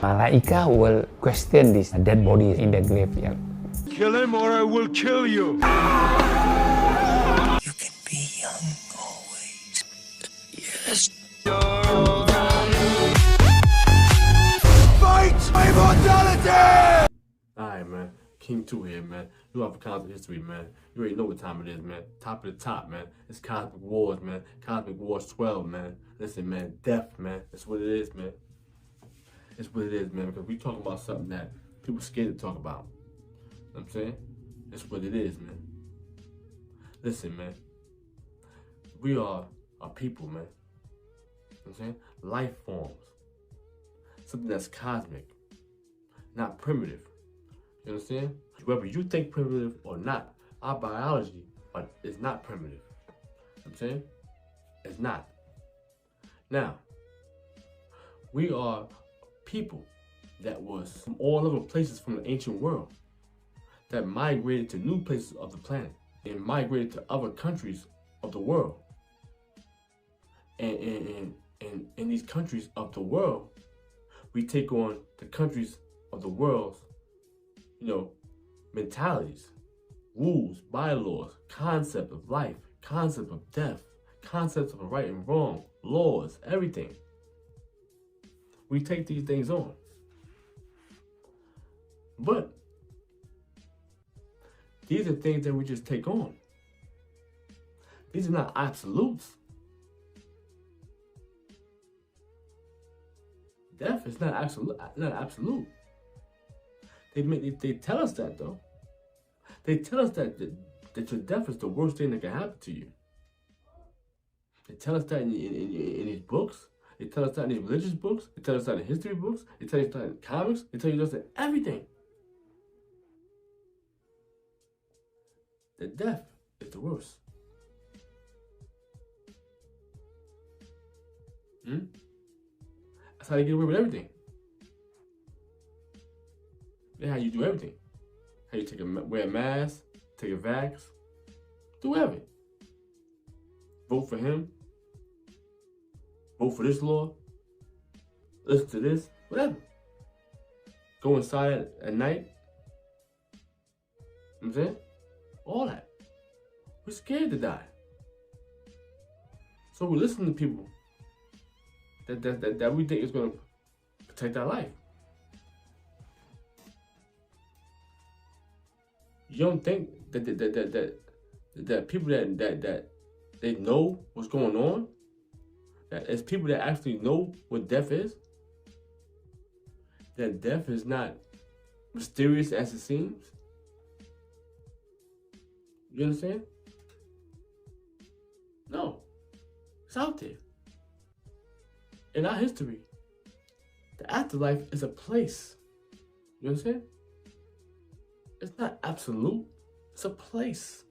Malaika will question this dead body in the graveyard. Kill him or I will kill you. You can be young always. Yes. Fight my immortality! Alright, man. King 2 here, man. You have a cosmic history, man. You already know what time it is, man. Top of the top, man. It's Cosmic Wars, man. Cosmic Wars 12, man. Listen, man. Death, man. That's what it is, man. It's what it is, man. Because we talking about something that people scared to talk about. You know what I'm saying? It's what it is, man. Listen, man. We are a people, man. You know what I'm saying? Life forms. Something that's cosmic. Not primitive. You understand? Whether you think primitive or not, our biology is not primitive. You know what I'm saying? It's not. Now, we are people that was from all over places from the ancient world that migrated to new places of the planet and migrated to other countries of the world. And in these countries of the world, we take on the countries of the world's, mentalities, rules, bylaws, concept of life, concept of death, concepts of right and wrong, laws, everything. We take these things on. But these are things that we just take on. These are not absolutes. Death is not absolute. They tell us that, though. They tell us that your death is the worst thing that can happen to you. They tell us that in these books. They tell us that in these religious books. They tell us that in history books. They tell us that in comics. They tell you that in everything. That death is the worst. That's how they get away with everything. That's how you do everything. How you wear a mask, take a vax, do whatever. Vote for him. Vote for this law. Listen to this, whatever. Go inside at night. You know what I'm saying? All that. We're scared to die. So we listen to people that we think is going to protect our life. You don't think that people that they know what's going on? That it's people that actually know what death is? That death is not mysterious as it seems? You understand? No. It's out there. In our history, the afterlife is a place. You understand? It's not absolute. It's a place.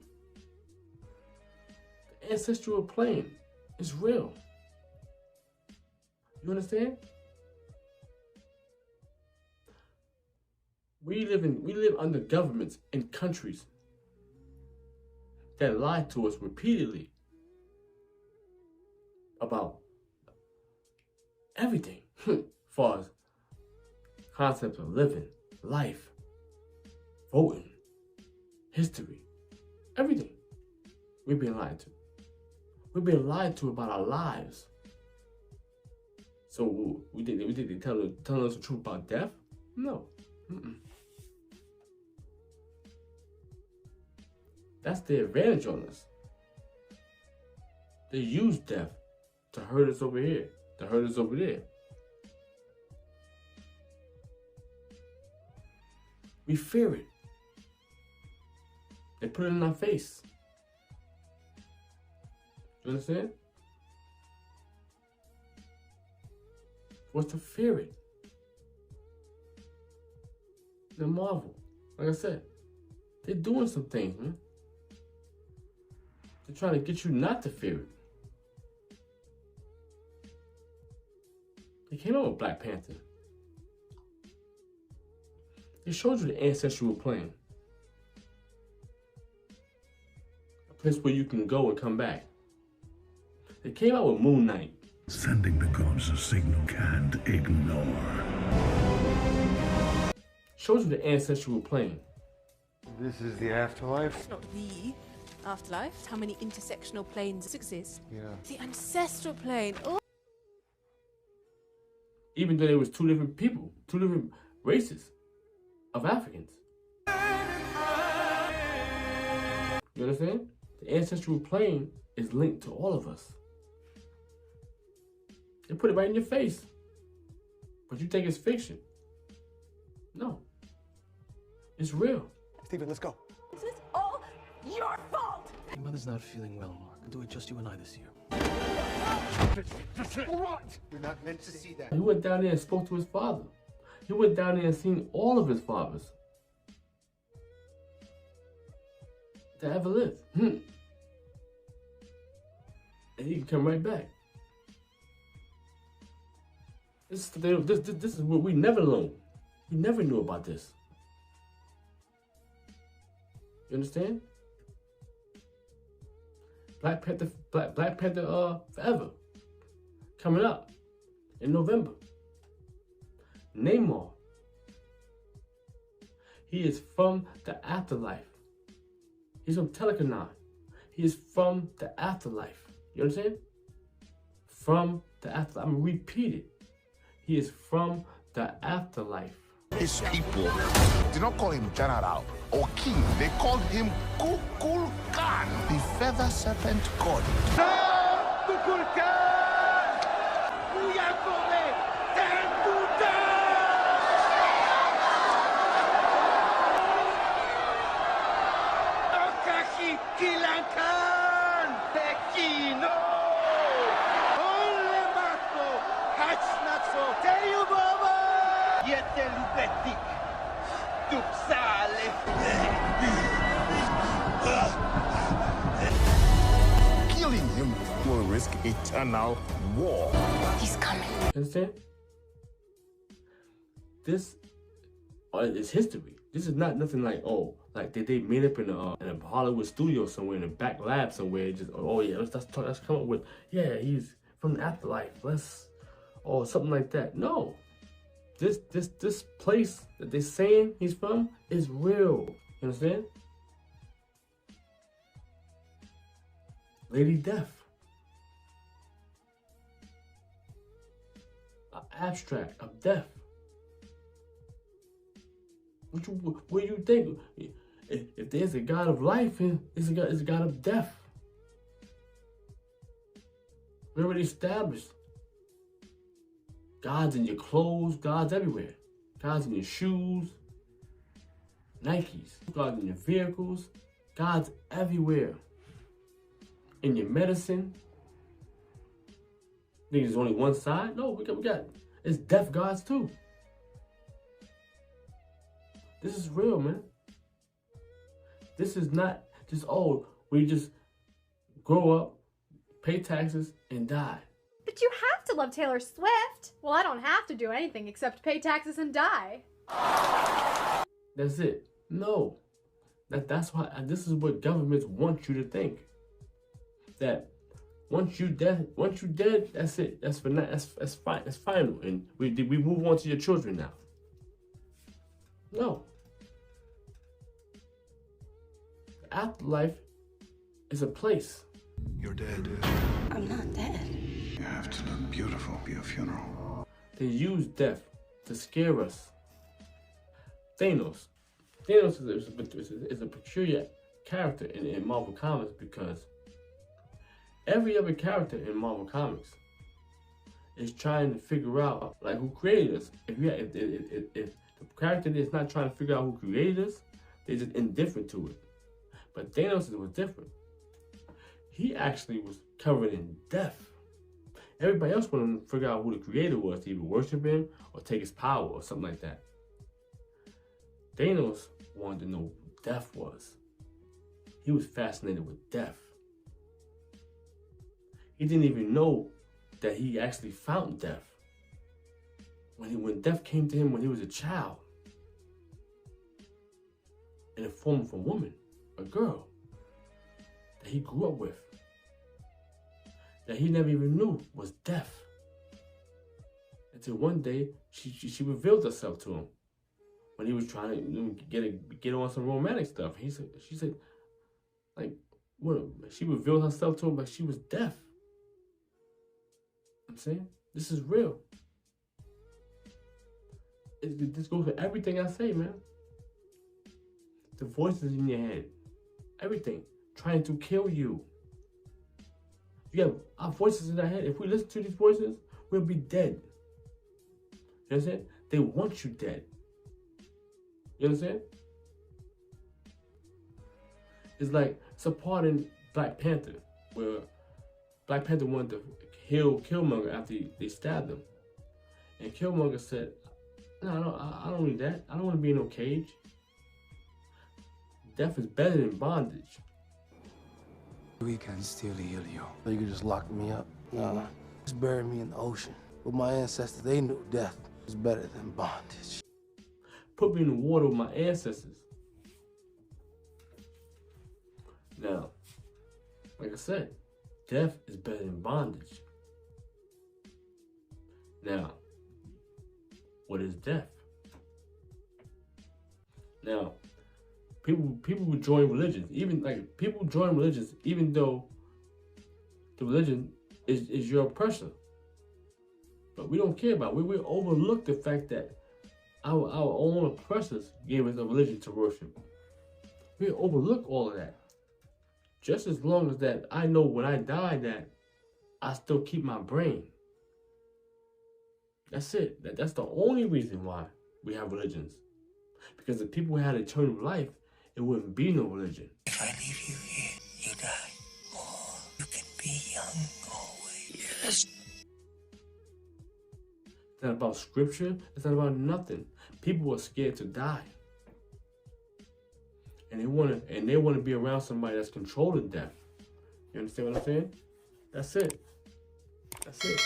The ancestral plane is real. You understand? We live under governments in countries that lie to us repeatedly about everything as far as concepts of living, life, voting, history, everything. We're being lied to. We're being lied to about our lives. So we think they telling us the truth about death? No. That's their advantage on us. They use death to hurt us over here, to hurt us over there. We fear it. They put it in our face. You understand? What's to fear it? The Marvel, like I said, they're doing some things, man. They're trying to get you not to fear it. They came out with Black Panther. They showed you the ancestral plane. A place where you can go and come back. They came out with Moon Knight. Sending the gods a signal can't ignore. shows you the ancestral plane. This is the afterlife? It's not the afterlife. It's how many intersectional planes exist. Yeah. The ancestral plane. Oh. Even though there was two different people, two different races of Africans. You understand? The ancestral plane is linked to all of us. They put it right in your face. But you think it's fiction. No. It's real. Stephen, let's go. This is all your fault! Your mother's not feeling well, Mark. We'll do it just you and I this year. What? You're not meant to see that. He went down there and spoke to his father. He went down there and seen all of his fathers that ever lived. And he can come right back. This is what we never learned. We never knew about this. You understand? Black Panther Forever. Coming up in November. Namor. He is from the afterlife. He's from Telecanon. He is from the afterlife. You understand? From the afterlife. I'm gonna repeat it. He is from the afterlife. His people did not call him general or king. They called him Kukulkan, the feather serpent god. Killing him will risk eternal war. He's coming. Understand? This is history. This is not nothing like, oh, like they made up in a Hollywood studio somewhere, in a back lab somewhere. Just, oh yeah, let's come up with, yeah, he's from the afterlife. Or something like that. No. This place that they're saying he's from is real. You understand? Lady Death. An abstract of death. What do you think? If there's a God of life, it's a God of death. We already established. God's in your clothes, God's everywhere. God's in your shoes, Nikes. God's in your vehicles, God's everywhere. In your medicine. Think there's only one side? No, we got it's deaf gods too. This is real, man. This is not just, oh, we just grow up, pay taxes, and die. But you have to love Taylor Swift. Well, I don't have to do anything except pay taxes and die. That's it. No. That's why this is what governments want you to think. That once you dead, that's it. That's fine. That's final. And we move on to your children now. No. The afterlife is a place. You're dead. I'm not dead. You have to look beautiful for your funeral. They use death to scare us. Thanos is a peculiar character in Marvel Comics because every other character in Marvel Comics is trying to figure out like who created us. If the character is not trying to figure out who created us, they're just indifferent to it. But Thanos was different. He actually was covered in death. Everybody else wanted to figure out who the creator was to either worship him or take his power or something like that. Thanos wanted to know who death was. He was fascinated with death. He didn't even know that he actually found death. When death came to him when he was a child, in the form of a woman, a girl, that he grew up with, that he never even knew was death. Until one day, she revealed herself to him. when he was trying to get on some romantic stuff. She said, like, what? She revealed herself to him like she was deaf. I'm saying, this is real. This goes for everything I say, man. The voices in your head, everything trying to kill you. You have our voices in our head. If we listen to these voices, we'll be dead. You understand? They want you dead. You understand? It's like, it's a part in Black Panther where Black Panther wanted to kill Killmonger after they stabbed him. And Killmonger said, no, I don't need that. I don't want to be in no cage. Death is better than bondage. We can still heal you. So you can just lock me up? No. Just bury me in the ocean. With my ancestors, they knew death was better than bondage. Put me in the water with my ancestors. Now, like I said, death is better than bondage. Now, what is death? Now, people would join religions, even though the religion is your oppressor. But we don't care about it. We overlook the fact that our own oppressors gave us a religion to worship. We overlook all of that. Just as long as that I know when I die that I still keep my brain. That's it. That's the only reason why we have religions. Because if people had eternal life, it wouldn't be no religion. If I leave you here, you die. Or you can be young always. Yes. It's not about scripture. It's not about nothing. People are scared to die. And they want to be around somebody that's controlling death. You understand what I'm saying? That's it. That's it.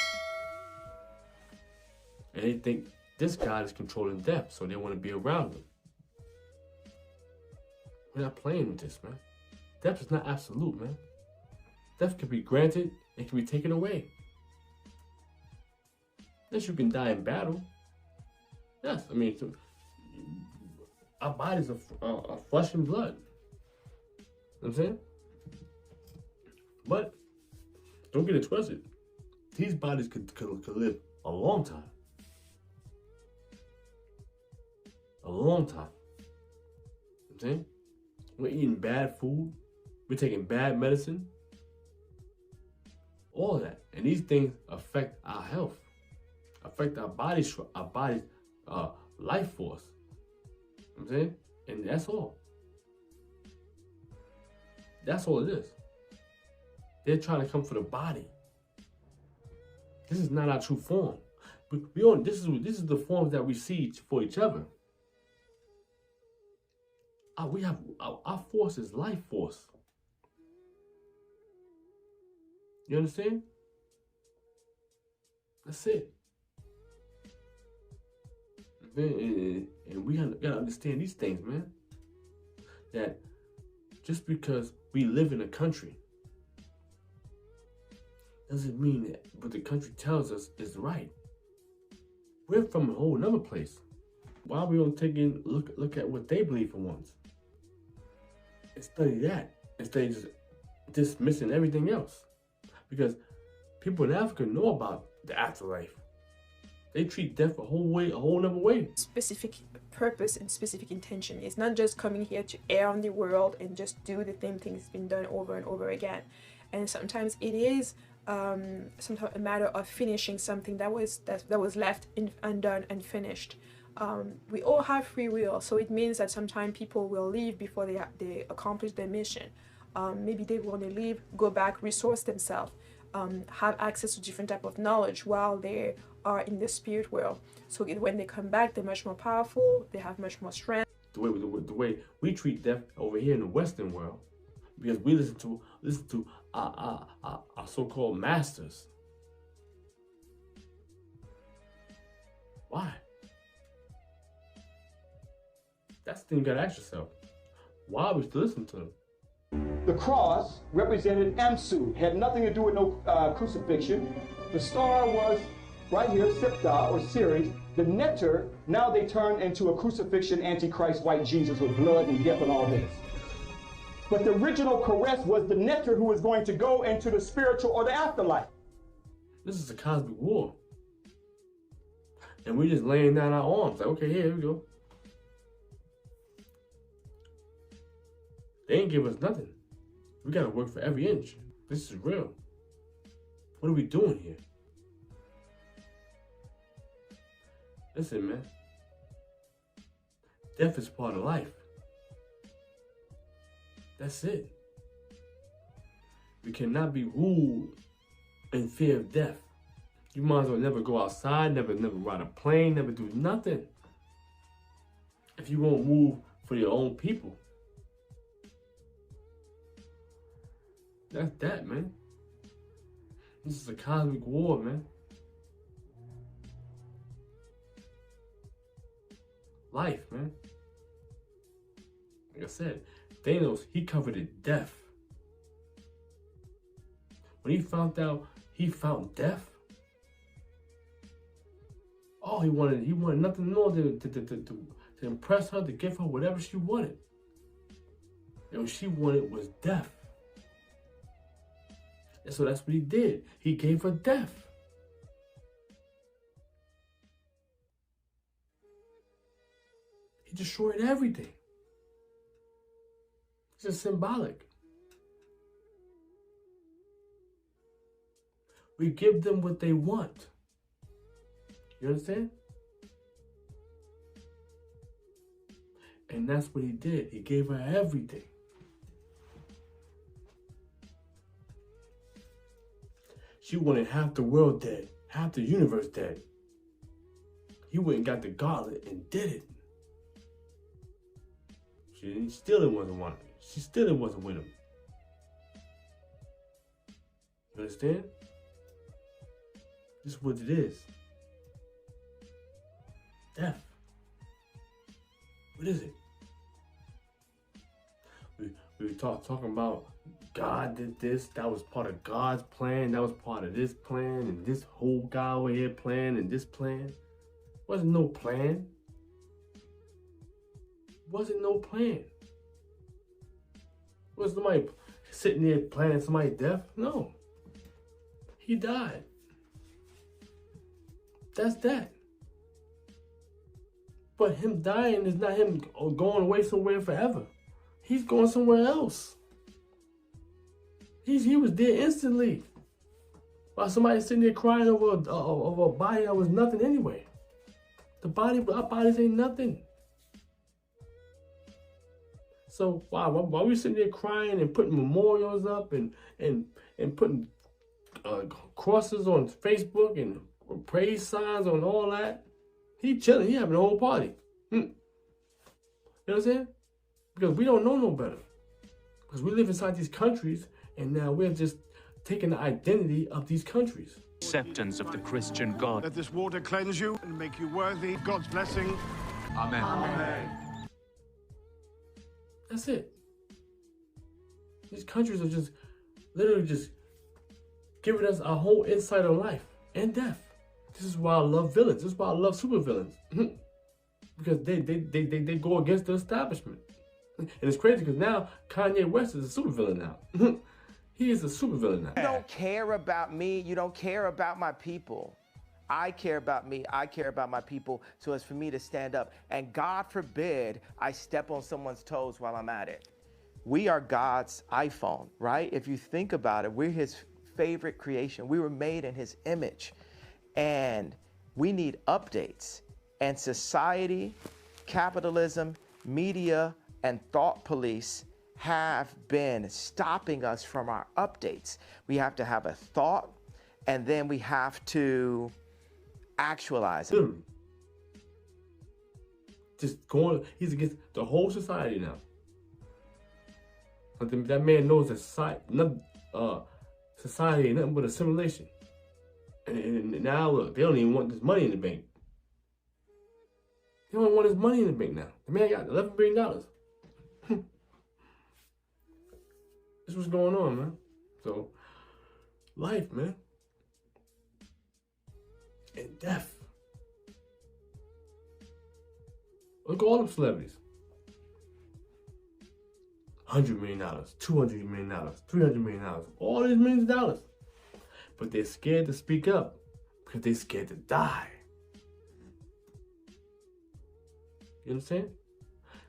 And they think this God is controlling death, so they want to be around him. We're not playing with this, man. Death is not absolute, man. Death can be granted and can be taken away. Yes, you can die in battle. Yes, I mean, our bodies are flesh and blood. You know what I'm saying? But don't get it twisted. These bodies could live a long time. A long time. You know what I'm saying? We're eating bad food. We're taking bad medicine. All of that. And these things affect our health. Affect our body's life force. You know what I'm saying? And that's all. That's all it is. They're trying to come for the body. This is not our true form. This is the forms that we see for each other. Our force is life force. You understand? That's it. And we gotta understand these things, man. That just because we live in a country doesn't mean that what the country tells us is right. We're from a whole nother place. Why we don't take in look at what they believe for once? And study that instead of just dismissing everything else. Because people in Africa know about the afterlife. They treat death a whole nother way. Specific purpose and specific intention. It's not just coming here to air on the world and just do the same thing that's been done over and over again. And sometimes it is sometimes a matter of finishing something that was left undone and finished. We all have free will, so it means that sometimes people will leave before they accomplish their mission. Maybe they want to leave, go back, resource themselves, have access to different type of knowledge while they are in the spirit world. So when they come back, they're much more powerful, they have much more strength. The way we treat death over here in the Western world, because we listen to our so-called masters. Why? That's the thing you gotta ask yourself. Why are we still listening to them? The cross represented Amsu, had nothing to do with no crucifixion. The star was right here, Siptah or Ceres, The nectar, now they turn into a crucifixion, antichrist, white Jesus with blood and death and all this. But the original caress was the nectar who was going to go into the spiritual or the afterlife. This is a cosmic war. And we're just laying down our arms. Like, okay, here we go. They ain't give us nothing. We gotta work for every inch. This is real. What are we doing here? Listen, man. Death is part of life. That's it. We cannot be ruled in fear of death. You might as well never go outside, never ride a plane, never do nothing. If you won't move for your own people. That's that, man. This is a cosmic war, man. Life, man. Like I said, Thanos, he covered it death. When he found out he found death, oh, he wanted nothing more to impress her, to give her whatever she wanted. And what she wanted was death. And so that's what he did. He gave her death. He destroyed everything. It's just symbolic. We give them what they want. You understand? And that's what he did. He gave her everything. She wanted half the world dead, half the universe dead. He went and got the gauntlet and did it. She still wasn't wanting it. She still wasn't with him. You understand? This is what it is. Death. What is it? We were talking about God did this, that was part of God's plan, that was part of this plan, and this whole guy over here plan, and this plan. Wasn't no plan. Wasn't no plan. Was somebody sitting there planning somebody's death? No. He died. That's that. But him dying is not him going away somewhere forever. He's going somewhere else. He was there instantly. While somebody sitting there crying over a body that was nothing anyway. Our bodies ain't nothing. So while we sitting there crying and putting memorials up and putting crosses on Facebook and praise signs on all that, he chilling, he having a whole party. You know what I'm saying? Because we don't know no better. Because we live inside these countries, and now we're just taking the identity of these countries. Acceptance of the Christian God. Let this water cleanse you and make you worthy of God's blessing. Amen. Amen. That's it. These countries are just literally just giving us a whole insight on life and death. This is why I love villains. This is why I love supervillains. Because they go against the establishment. And it's crazy because now Kanye West is a supervillain now. He is a supervillain now. You don't care about me. You don't care about my people. I care about me. I care about my people. So it's for me to stand up. And God forbid I step on someone's toes while I'm at it. We are God's iPhone, right? If you think about it, we're his favorite creation. We were made in his image. And we need updates. And society, capitalism, media, and thought police have been stopping us from our updates. We have to have a thought, and then we have to actualize it. Just going, he's against the whole society now. That man knows that society ain't nothing but assimilation. And now look, they don't even want this money in the bank. They don't want his money in the bank now. The man got $11 billion. This is what's going on, man. So, life, man. And death. Look at all the celebrities. $100 million, $200 million, $300 million, all these millions of dollars. But they're scared to speak up because they're scared to die. You understand?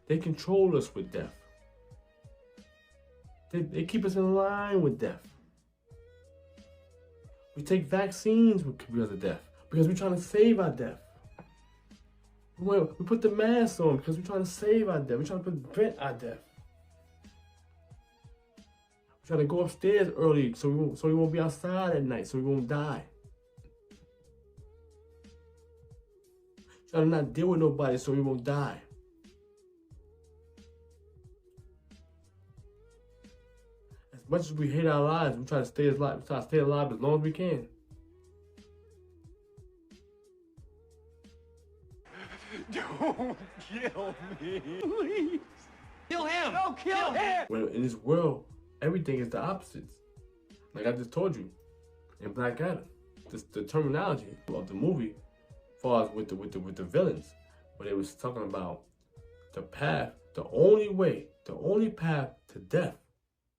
They control us with death. They keep us in line with death. We take vaccines because of death, because we're trying to save our death. We put the mask on because we're trying to save our death. We're trying to prevent our death. We're trying to go upstairs early so we won't be outside at night, so we won't die. Trying to not deal with nobody so we won't die. As much as we hate our lives, we try to stay alive. We try to stay alive as long as we can. Don't kill me, please. Kill him. No, kill him. Well, in this world, everything is the opposites. Like I just told you, in Black Adam, the terminology of the movie, as far as with the villains, where they was talking about the path, the only path to death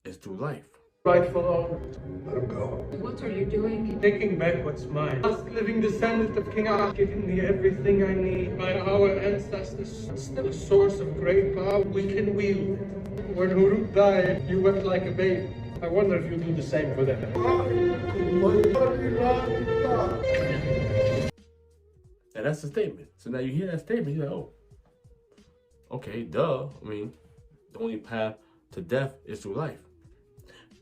is through life. Rightful owner. Let him go. What are you doing? Taking back what's mine. Last living descendant of King Allah, giving me everything I need. By our ancestors, still a source of great power we can wield. When Huruk died, you wept like a baby. I wonder if you do the same for them. And that's the statement. So now you hear that statement, you're like, oh, okay, duh. I mean, the only path to death is through life.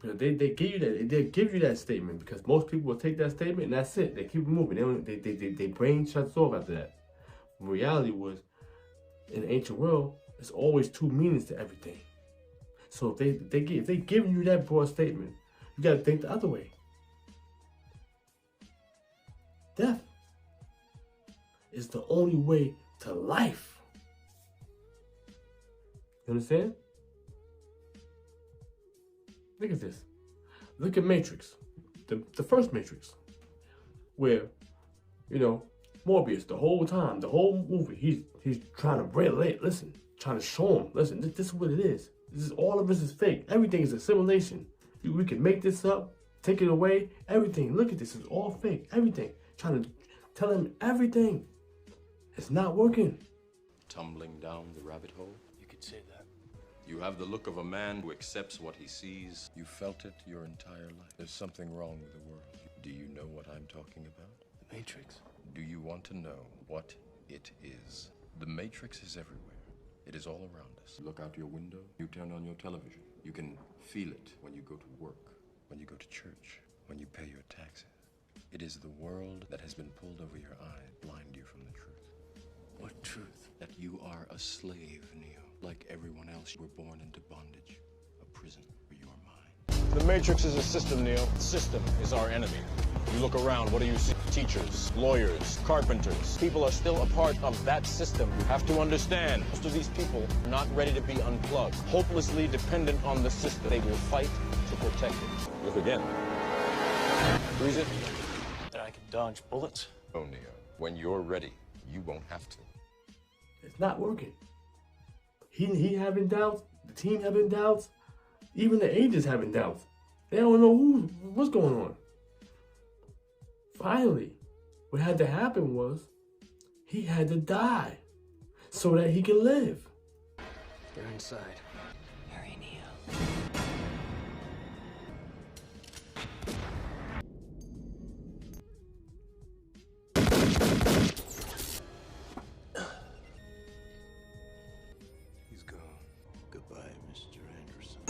Because they give you that, they give you that statement because most people will take that statement and that's it. They keep it moving. They brain shuts off after that. The reality was, in the ancient world, there's always two meanings to everything. So if they giving you that broad statement, you gotta think the other way. Death is the only way to life. You understand? Look at this. Look at Matrix, the first Matrix, where, you know, Morbius the whole time, the whole movie, he's trying to trying to show him, listen, this is what it is. All of this is fake. Everything is a simulation. We can make this up, take it away, everything. Look at this, it's all fake. Everything. Trying to tell him everything. It's not working. Tumbling down the rabbit hole? You could say that. You have the look of a man who accepts what he sees. You felt it your entire life. There's something wrong with the world. Do you know what I'm talking about? The Matrix. Do you want to know what it is? The Matrix is everywhere. It is all around us. Look out your window. You turn on your television. You can feel it when you go to work, when you go to church, when you pay your taxes. It is the world that has been pulled over your eyes, blind you from the truth. What truth? That you are a slave, Neo. Like everyone else, you were born into bondage, a prison for your mind. The Matrix is a system, Neo. The system is our enemy. You look around, what do you see? Teachers, lawyers, carpenters. People are still a part of that system. You have to understand, most of these people are not ready to be unplugged, hopelessly dependent on the system. They will fight to protect it. Look again. Who is it? That I can dodge bullets? Oh, Neo, when you're ready, you won't have to. It's not working. He having doubts, the team having doubts, even the agents having doubts. They don't know what's going on. Finally, what had to happen was he had to die so that he can live. They're inside. Hurry, Neo. He's gone. Goodbye, Mr. Anderson.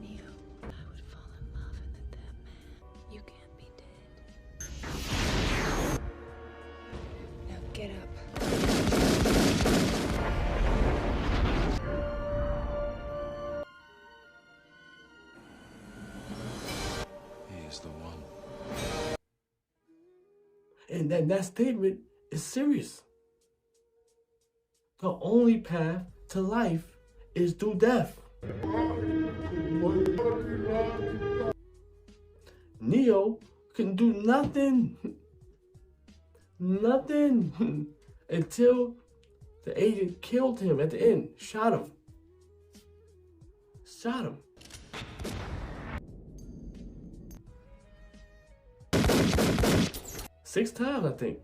Neo, I would fall in love in the dead man. You can't be dead. Now get up. He is the one. And that statement is serious. The only path to life is through death. Neo can do nothing. Nothing until The agent killed him at the end, shot him. Shot him. Six times, I think.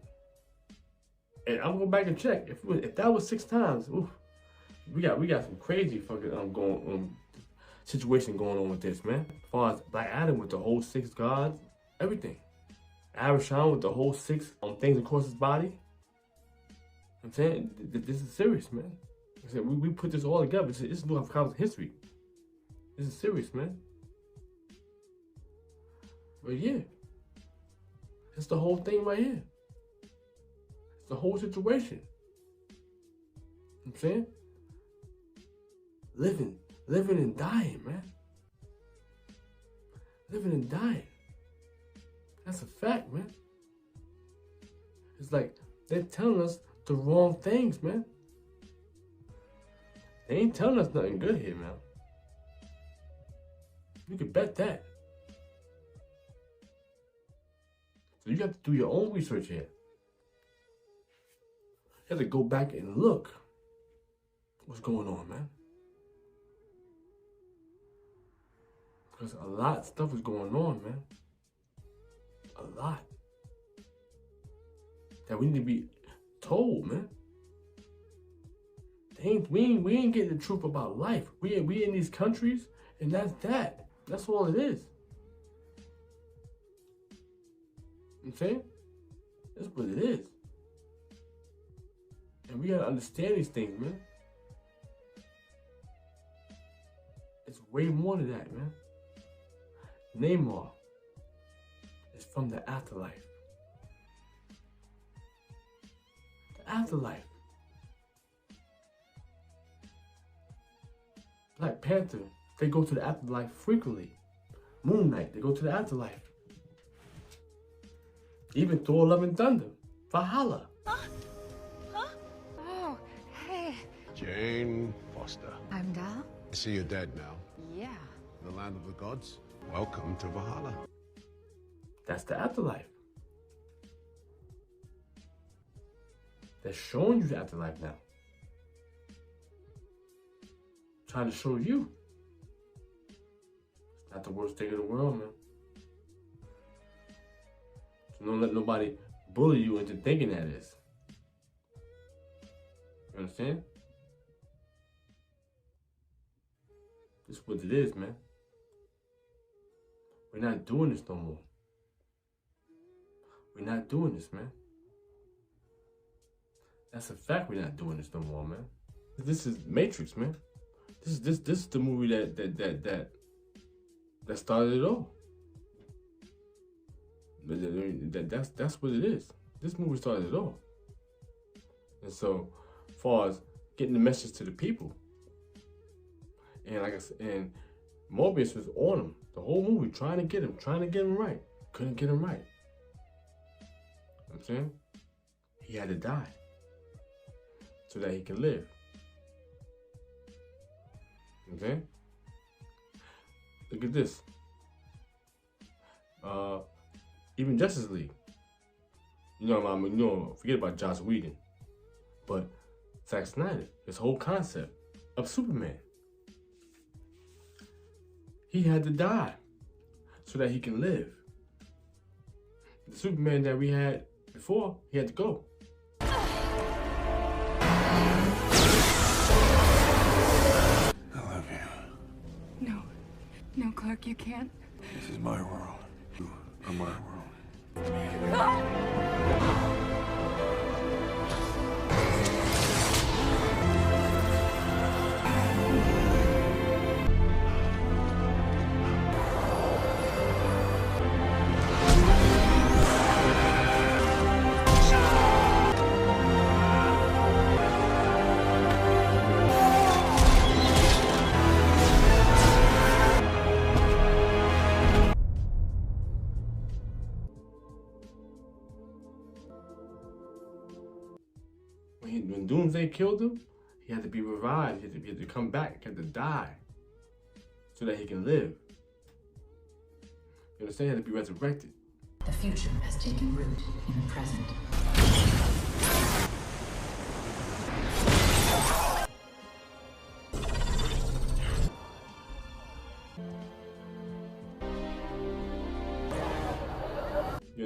And I'm gonna go back and check. If that was 6 times, oof, we got some crazy fucking situation going on with this, man. As far as Black Adam with the whole 6 gods, everything. Arishan with the whole 6 things across his body. I'm saying this is serious, man. I said we put this all together. This is New York history. This is serious, man. But yeah, it's the whole thing right here. It's the whole situation. I'm saying, living and dying, man. Living and dying. That's a fact, man. It's like they're telling us the wrong things, man. They ain't telling us nothing good here, man. You can bet that. So you have to do your own research here. You have to go back and look what's going on, man. Because a lot of stuff is going on, man. A lot. That we need to be told, man. We ain't getting the truth about life. We in these countries, and that's that. That's all it is. You know what I'm saying? That's what it is. And we gotta understand these things, man. It's way more than that, man. Namor is from the afterlife. The afterlife. Black Panther, they go to the afterlife frequently. Moon Knight, they go to the afterlife. Even Thor, Love and Thunder, Valhalla. Oh, hey. Jane Foster. I'm Dal. I see you're dead now. Yeah. The land of the gods. Welcome to Valhalla. That's the afterlife. They're showing you the afterlife now. Trying to show you. It's not the worst thing in the world, man. So don't let nobody bully you into thinking that is. You understand? This is what it is, man. We're not doing this no more. We're not doing this, man. That's a fact. We're not doing this no more, man. This is Matrix, man. This is the movie that started it all. That's what it is. This movie started it all. And so, as far as getting the message to the people, and like I said, and Morbius was on him the whole movie, trying to get him right. Couldn't get him right. You know what I'm saying? He had to die so that he can live. Okay? Look at this. Even Justice League. Forget about Joss Whedon. But Zack Snyder, this whole concept of Superman. He had to die so that he can live. The Superman that we had before, he had to go. I love you. No. No, Clark, you can't. This is my world. You are my world. When Doomsday killed him, he had to be revived. He had to come back. He had to die so that he can live. You understand? He had to be resurrected. The future has taken root in the present.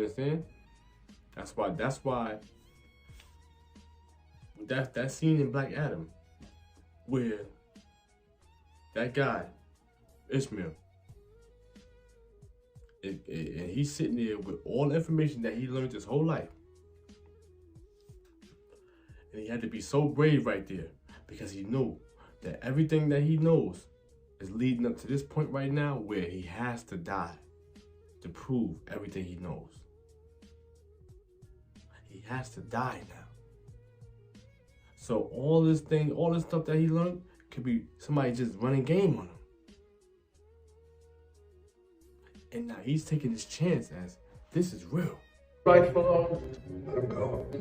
You understand? That's why that scene in Black Adam where that guy, Ishmael, and he's sitting there with all the information that he learned his whole life. And he had to be so brave right there because he knew that everything that he knows is leading up to this point right now where he has to die to prove everything he knows. He has to die now. So all this stuff that he learned could be somebody just running game on him. And now he's taking this chance as this is real. Rightful owner.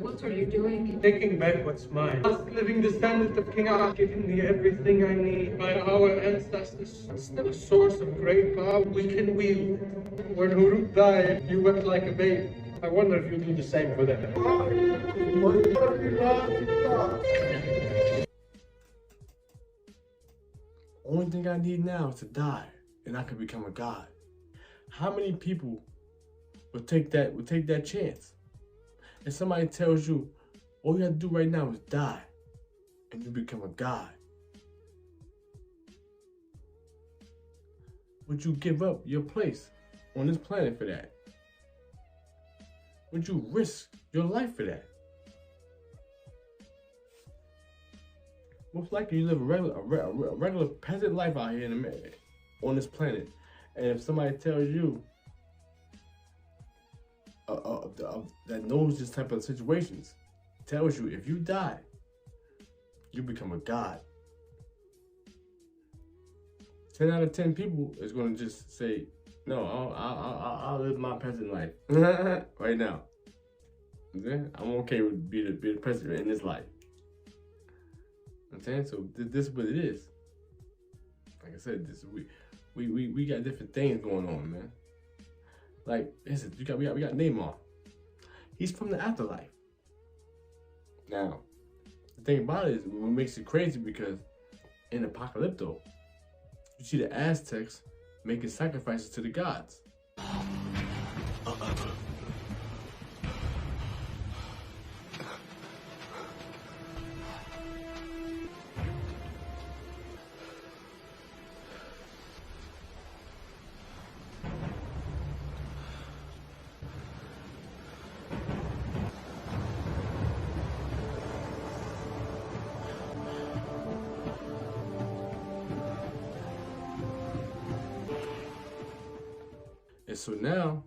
What are you doing? Taking back what's mine. Last living descendant of King Allah, giving me everything I need. By our ancestors, still a source of great power, we can wield it. When Huruk died, you wept like a baby. I wonder if you do the same for them. Only thing I need now is to die, and I can become a god. How many people would take that chance? If somebody tells you, all you have to do right now is die, and you become a god, would you give up your place on this planet for that? Would you risk your life for that? Most likely you live a regular peasant life out here in America, on this planet. And if somebody tells you that knows this type of situations, tells you if you die, you become a god, 10 out of 10 people is going to just say, no, I'll live my peasant life right now. Okay? I'm okay with being the president in this life. Okay? So this is what it is. Like I said, we got different things going on, man. Like, listen, we got Neymar. He's from the afterlife. Now, the thing about it is what makes it crazy because in Apocalypto, you see the Aztecs making sacrifices to the gods. And so now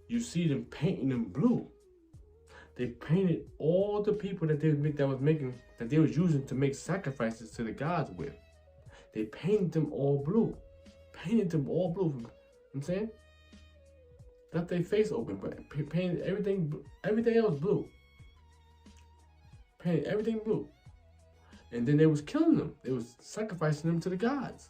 you see them painting them blue. They painted all the people that they was using to make sacrifices to the gods with. They painted them all blue. Painted them all blue. You know what I'm saying? Left their face open, but painted everything else blue. Painted everything blue. And then they was killing them. They was sacrificing them to the gods.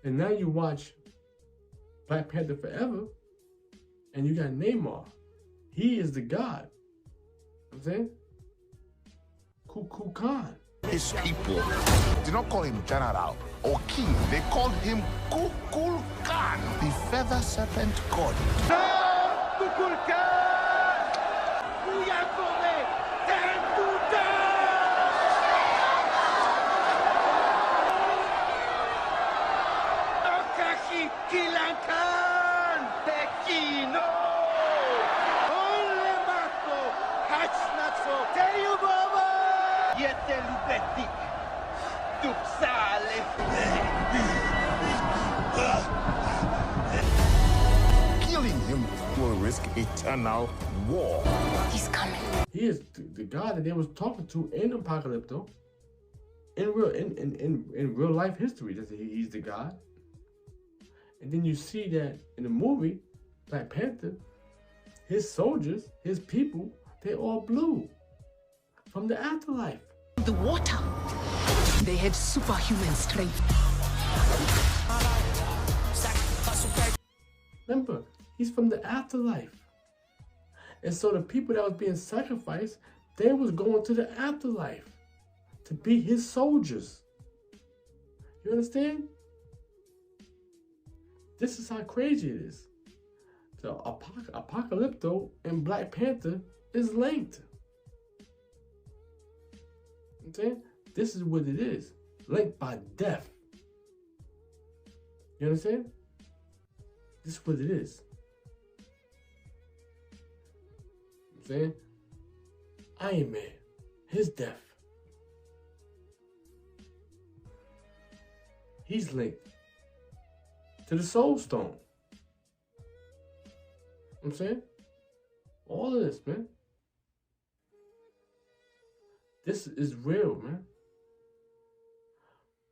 And now you watch Black Panther Forever, and you got Neymar. He is the god. You know what I'm saying? Kuku Khan. His people did not call him general or king. They called him Kukul Khan, the feather serpent god. Kukul Khan! Kilankan! Tekino! Olemato! Hachnatso! Teyu Baba! Yetelubetik! Tupsale! Killing him will risk eternal war. He's coming. He is the god that they was talking to in Apocalypto. In real life history, he's the god. And then you see that in the movie, Black Panther, his soldiers, his people, they all blue from the afterlife. The water. They had superhuman strength. Remember, he's from the afterlife. And so the people that was being sacrificed They was going to the afterlife to be his soldiers. You understand? This is how crazy it is. The Apocalypto and Black Panther is linked. You know what I'm saying? This is what it is. Linked by death. You understand? This is what it is. You know what I'm saying? Iron Man, his death. He's linked to the Soul Stone. You know what I'm saying? All of this, man. This is real, man.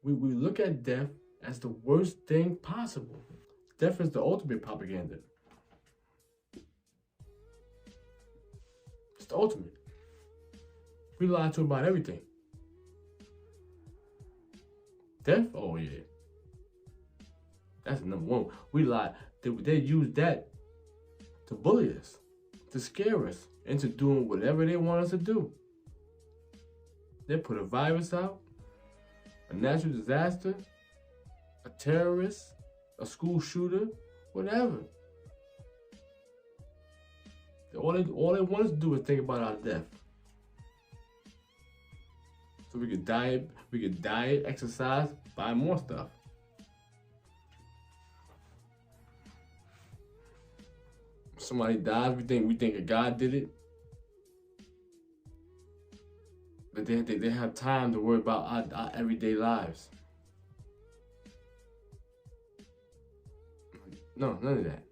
We look at death as the worst thing possible. Death is the ultimate propaganda. It's the ultimate. We lie to about everything. Death? Oh, yeah. That's number one. We lie. They use that to bully us, to scare us into doing whatever they want us to do. They put a virus out, a natural disaster, a terrorist, a school shooter, whatever. All they want us to do is think about our death. So we could diet, exercise, buy more stuff. Somebody dies, we think a God did it. But they have time to worry about our everyday lives. No, none of that.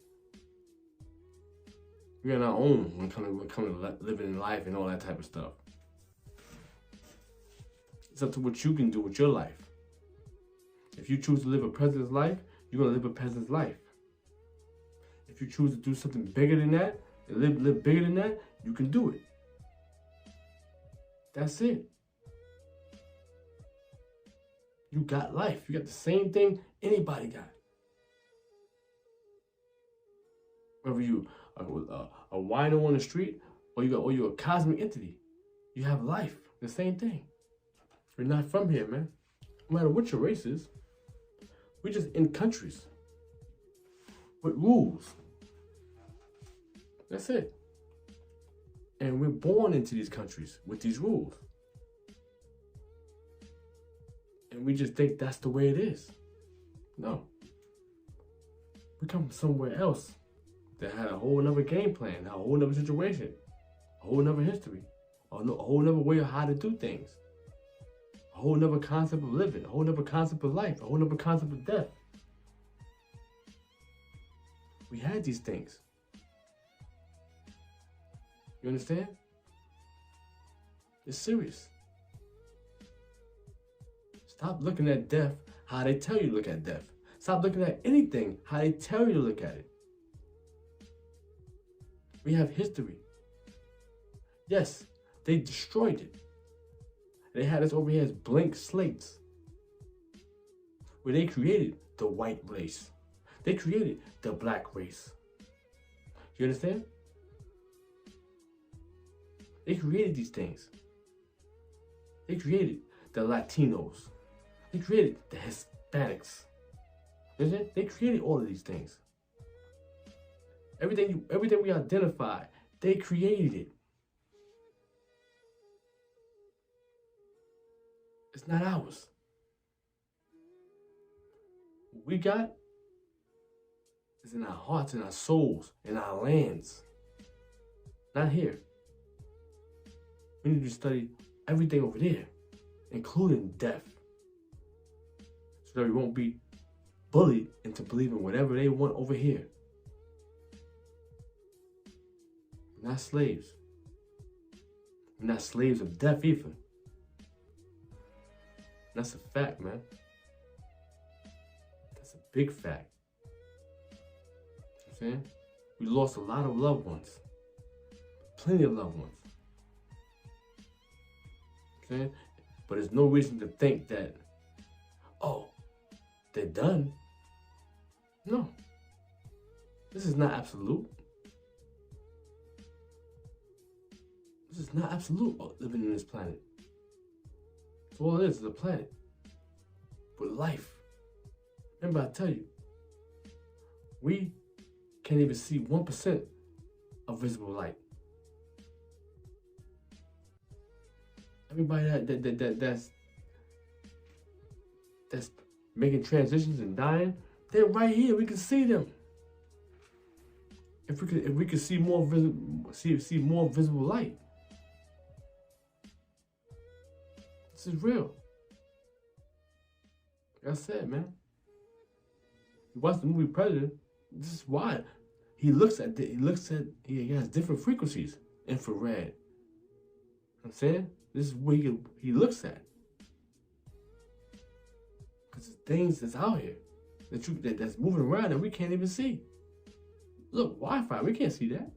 We are our own when it comes to living in life and all that type of stuff. It's up to what you can do with your life. If you choose to live a president's life, you're gonna live a peasant's life. If you choose to do something bigger than that, and live bigger than that, you can do it. That's it. You got life. You got the same thing anybody got. Whether you a wino on the street or you're a cosmic entity, you have life. The same thing. We're not from here, man. No matter what your race is, we're just in countries with rules. That's it. And we're born into these countries with these rules. And we just think that's the way it is. No. We come from somewhere else that had a whole nother game plan, a whole nother situation, a whole nother history, a whole nother way of how to do things, a whole nother concept of living, a whole nother concept of life, a whole nother concept of death. We had these things. You understand? It's serious. Stop looking at death how they tell you to look at death. Stop looking at anything how they tell you to look at it. We have history. Yes, they destroyed it. They had us over here as blank slates, where they created the white race. They created the black race. You understand? They created these things. They created the Latinos. They created the Hispanics. You understand? They created all of these things. Everything we identify, they created it. It's not ours. What we got is in our hearts, in our souls, in our lands. Not here. We need to study everything over there, including death, so that we won't be bullied into believing whatever they want over here. We're not slaves. We're not slaves of death either. That's a fact, man. That's a big fact. You know what I'm saying? We lost a lot of loved ones. Plenty of loved ones. You know what I'm saying? But there's no reason to think that, oh, they're done. No. This is not absolute. This is not absolute living in this planet. That's all it is a planet. But life. Remember I tell you, we can't even see 1% of visible light. Everybody that's making transitions and dying, they're right here. We can see them. If we could see more visible light. This is real. Like I said, man. You watch the movie Predator. This is why he has different frequencies, infrared. I'm saying this is what he looks at. Because things that's out here that's moving around that we can't even see. Look, Wi-Fi, we can't see that.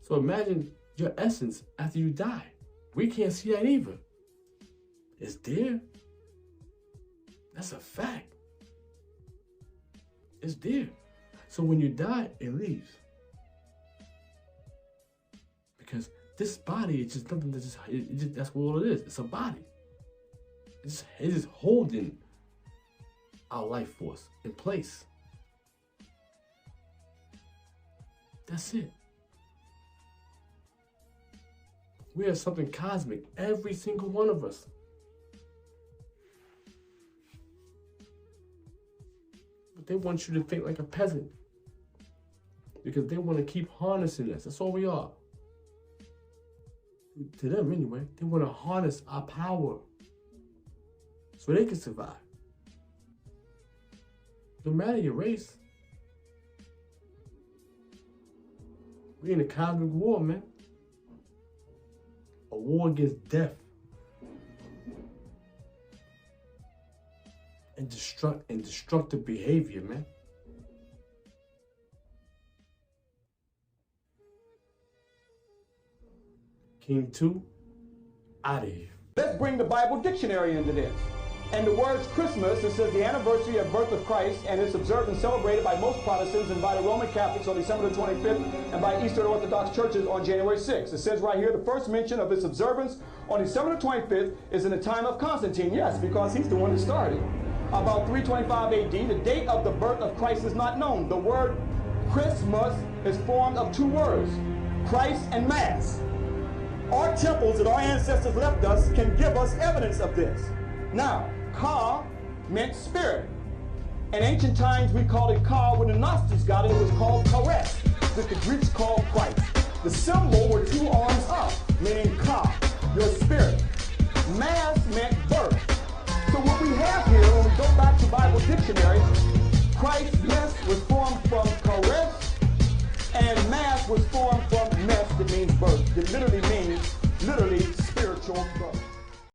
So imagine your essence after you die. We can't see that either. It's there. That's a fact. It's there. So when you die, it leaves. Because this body is just something that's what all it is. It's a body. It's just holding our life force in place. That's it. We are something cosmic, every single one of us. But they want you to think like a peasant. Because they want to keep harnessing us. That's all we are. To them anyway, they want to harness our power so they can survive. No matter your race. We're in a cosmic war, man. A war against death. And destructive behavior, man. King 2, out of here. Let's bring the Bible dictionary into this. And the words Christmas, it says the anniversary of birth of Christ, and it's observed and celebrated by most Protestants and by the Roman Catholics on December the 25th and by Eastern Orthodox churches on January 6th. It says right here, the first mention of its observance on December the 25th is in the time of Constantine. Yes, because he's the one that started. About 325 AD, the date of the birth of Christ is not known. The word Christmas is formed of two words, Christ and Mass. Our temples that our ancestors left us can give us evidence of this. Now, Ka meant spirit. In ancient times, we called it Ka. When the Gnostics got it, it was called Chares, which the Greeks called Christ. The symbol were two arms up, meaning Ka, your spirit. Mass meant birth. So what we have here, when we go back to Bible dictionary, Christ's Mass was formed from Chares, and Mass was formed from Mess, that means birth. That literally means spiritual birth.